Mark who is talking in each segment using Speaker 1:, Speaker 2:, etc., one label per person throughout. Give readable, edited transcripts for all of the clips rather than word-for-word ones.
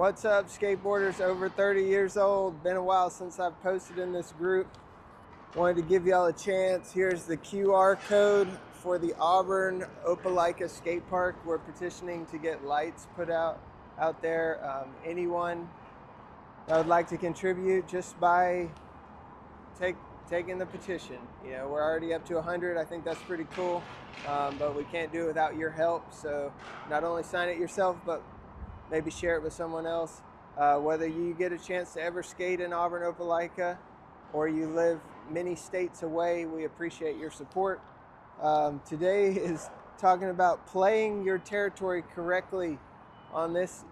Speaker 1: What's up, skateboarders over 30 years old? Been a while since I've posted in this group. Wanted to give y'all a chance. Here's the QR code for the Auburn Opelika skate park. We're petitioning to get lights put out there. Anyone that would like to contribute just by taking the petition. You know, we're already up to 100. I think that's pretty cool, but we can't do it without your help. So not only sign it yourself, but maybe share it with someone else. Whether you get a chance to ever skate in Auburn Opelika or you live many states away, we appreciate your support. Today is talking about playing your territory correctly on this,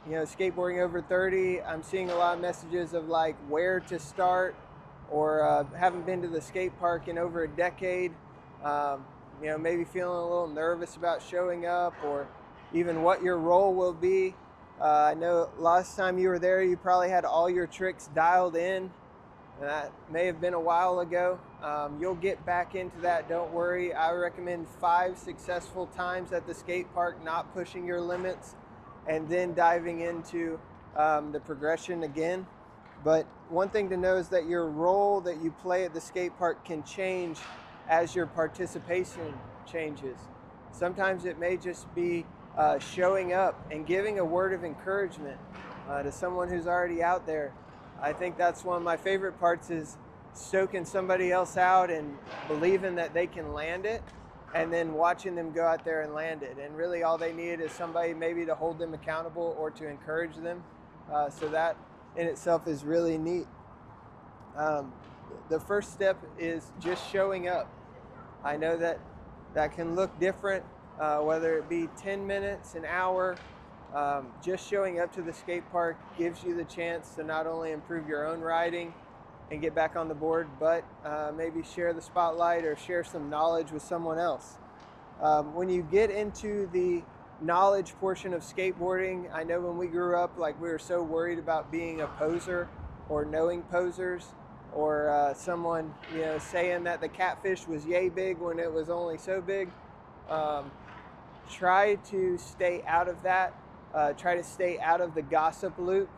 Speaker 1: skateboarding over 30. I'm seeing a lot of messages of like where to start, or haven't been to the skate park in over a decade. Maybe feeling a little nervous about showing up, or even what your role will be. I know last time you were there, you probably had all your tricks dialed in. That may have been a while ago. You'll get back into that, don't worry. I recommend 5 successful times at the skate park, not pushing your limits, and then diving into the progression again. But one thing to know is that your role that you play at the skate park can change as your participation changes. Sometimes it may just be showing up and giving a word of encouragement to someone who's already out there. I think that's one of my favorite parts, is stoking somebody else out and believing that they can land it, and then watching them go out there and land it. And really all they need is somebody maybe to hold them accountable or to encourage them. So that in itself is really neat. The first step is just showing up. I know that can look different, whether it be 10 minutes, an hour. Just showing up to the skate park gives you the chance to not only improve your own riding and get back on the board, but maybe share the spotlight or share some knowledge with someone else. When you get into the knowledge portion of skateboarding, I know when we grew up, like, we were so worried about being a poser or knowing posers, or someone saying that the catfish was yay big when it was only so big. Try to stay out of that. Try to stay out of the gossip loop.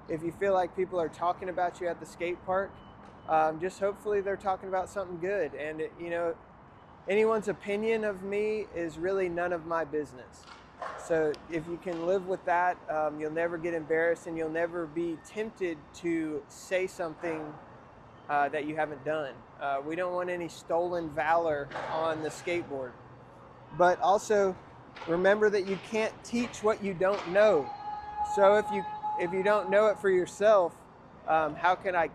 Speaker 1: If you feel like people are talking about you at the skate park, just hopefully they're talking about something good. And anyone's opinion of me is really none of my business. So if you can live with that, you'll never get embarrassed, and you'll never be tempted to say something that you haven't done. We don't want any stolen valor on the skateboard. But also remember that you can't teach what you don't know. So if you don't know it for yourself, how can I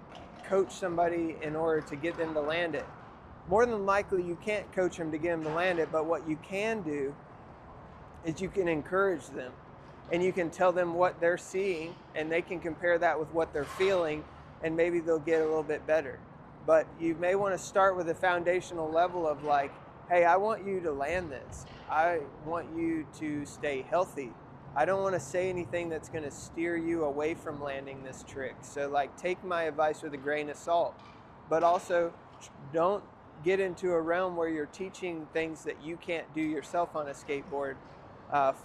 Speaker 1: coach somebody in order to get them to land it? More than likely you can't coach them to get them to land it, but what you can do is you can encourage them, and you can tell them what they're seeing, and they can compare that with what they're feeling, and maybe they'll get a little bit better. But you may want to start with a foundational level of like, hey, I want you to land this. I want you to stay healthy. I don't want to say anything that's going to steer you away from landing this trick. So like, take my advice with a grain of salt, but also don't get into a realm where you're teaching things that you can't do yourself on a skateboard.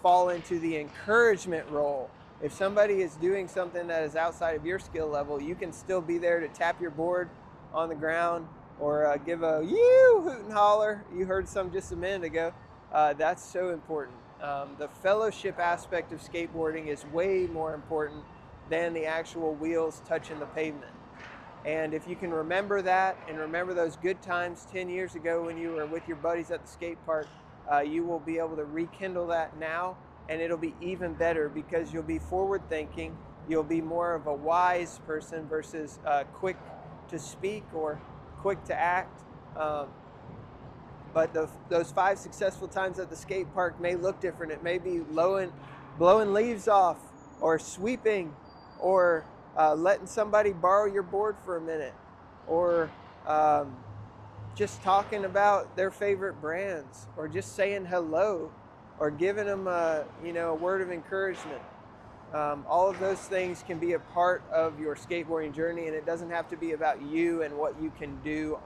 Speaker 1: Fall into the encouragement role. If somebody is doing something that is outside of your skill level, you can still be there to tap your board on the ground, or give a you hoot and holler. You heard some just a minute ago. That's so important. The fellowship aspect of skateboarding is way more important than the actual wheels touching the pavement. And if you can remember that, and remember those good times 10 years ago when you were with your buddies at the skate park, you will be able to rekindle that now, and it'll be even better because you'll be forward thinking. You'll be more of a wise person versus quick to speak or quick to act. But those 5 successful times at the skate park may look different. It may be blowing leaves off, or sweeping, or letting somebody borrow your board for a minute, or just talking about their favorite brands, or just saying hello, or giving them a word of encouragement. All of those things can be a part of your skateboarding journey, and it doesn't have to be about you and what you can do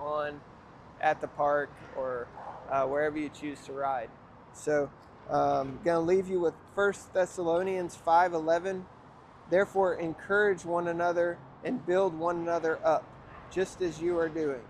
Speaker 1: at the park or wherever you choose to ride. So I'm going to leave you with 1 Thessalonians 5:11. Therefore, encourage one another and build one another up, just as you are doing.